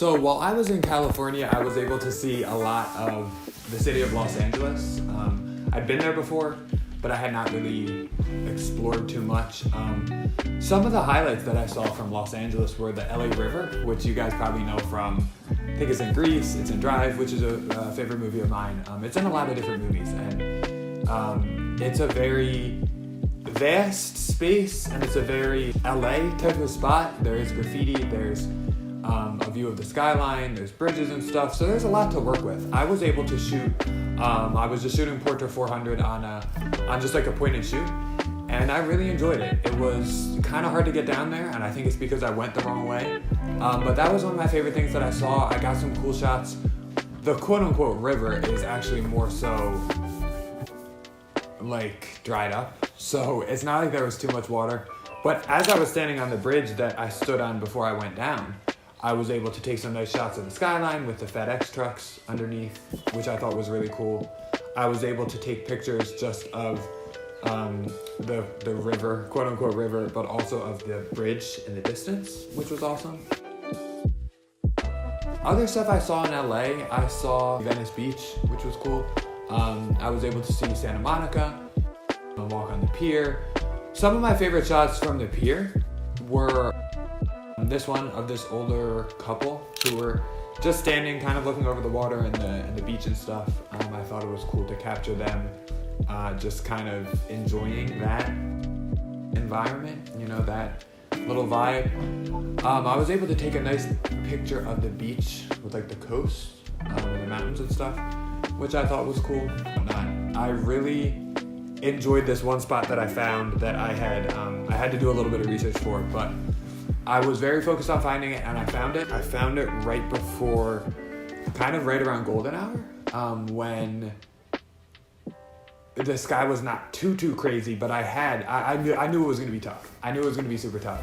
So while I was in California, I was able to see a lot of the city of Los Angeles. I'd been there before, but I had not really explored too much. Some of the highlights that I saw from Los Angeles were the LA River, which you guys probably know from, I think it's in Grease, it's in Drive, which is a favorite movie of mine. It's in a lot of different movies, and it's a very vast space, and it's a very LA type of spot. There is graffiti, there's a view of the skyline, there's bridges and stuff, so there's a lot to work with. I was able to shoot, I was just shooting Portra 400 on just like a point and shoot, and I really enjoyed it. It was kind of hard to get down there, and I think it's because I went the wrong way, but that was one of my favorite things that I saw. I got some cool shots. The quote-unquote river is actually more so like dried up, so it's not like there was too much water, but as I was standing on the bridge that I stood on before I went down, I was able to take some nice shots of the skyline with the FedEx trucks underneath, which I thought was really cool. I was able to take pictures just of the river, quote unquote river, but also of the bridge in the distance, which was awesome. Other stuff I saw in LA, I saw Venice Beach, which was cool. I was able to see Santa Monica, walk on the pier. Some of my favorite shots from the pier were this one of this older couple who were just standing, kind of looking over the water and the beach and stuff. I thought it was cool to capture them just kind of enjoying that environment, you know, that little vibe. I was able to take a nice picture of the beach with like the coast and the mountains and stuff, which I thought was cool. I really enjoyed this one spot that I found that I had to do a little bit of research for, but I was very focused on finding it, and I found it. I found it right before, kind of right around golden hour, when the sky was not too crazy, but I knew it was gonna be tough. I knew it was gonna be super tough.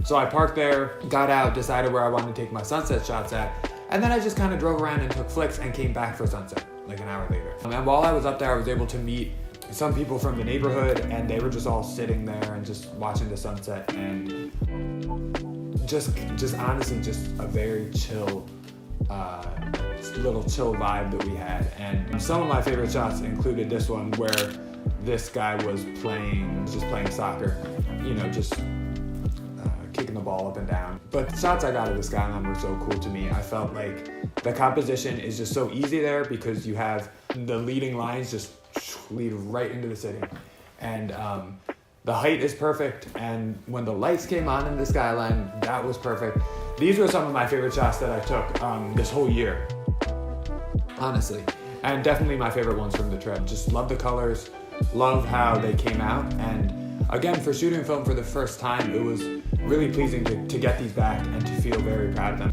So I parked there, got out, decided where I wanted to take my sunset shots at, and then I just kind of drove around and took flicks and came back for sunset, like an hour later. And while I was up there, I was able to meet some people from the neighborhood, and they were just all sitting there and just watching the sunset, and just honestly, just a very chill, little chill vibe that we had. And some of my favorite shots included this one where this guy was playing soccer, you know, just kicking the ball up and down. But the shots I got of the skyline were so cool to me. I felt like the composition is just so easy there because you have the leading lines just lead right into the city, and the height is perfect, and when the lights came on in the skyline, that was perfect. These were some of my favorite shots that I took this whole year, honestly, and definitely my favorite ones from the trip. Just love the colors, love how they came out, and again, for shooting film for the first time, it was really pleasing to get these back and to feel very proud of them.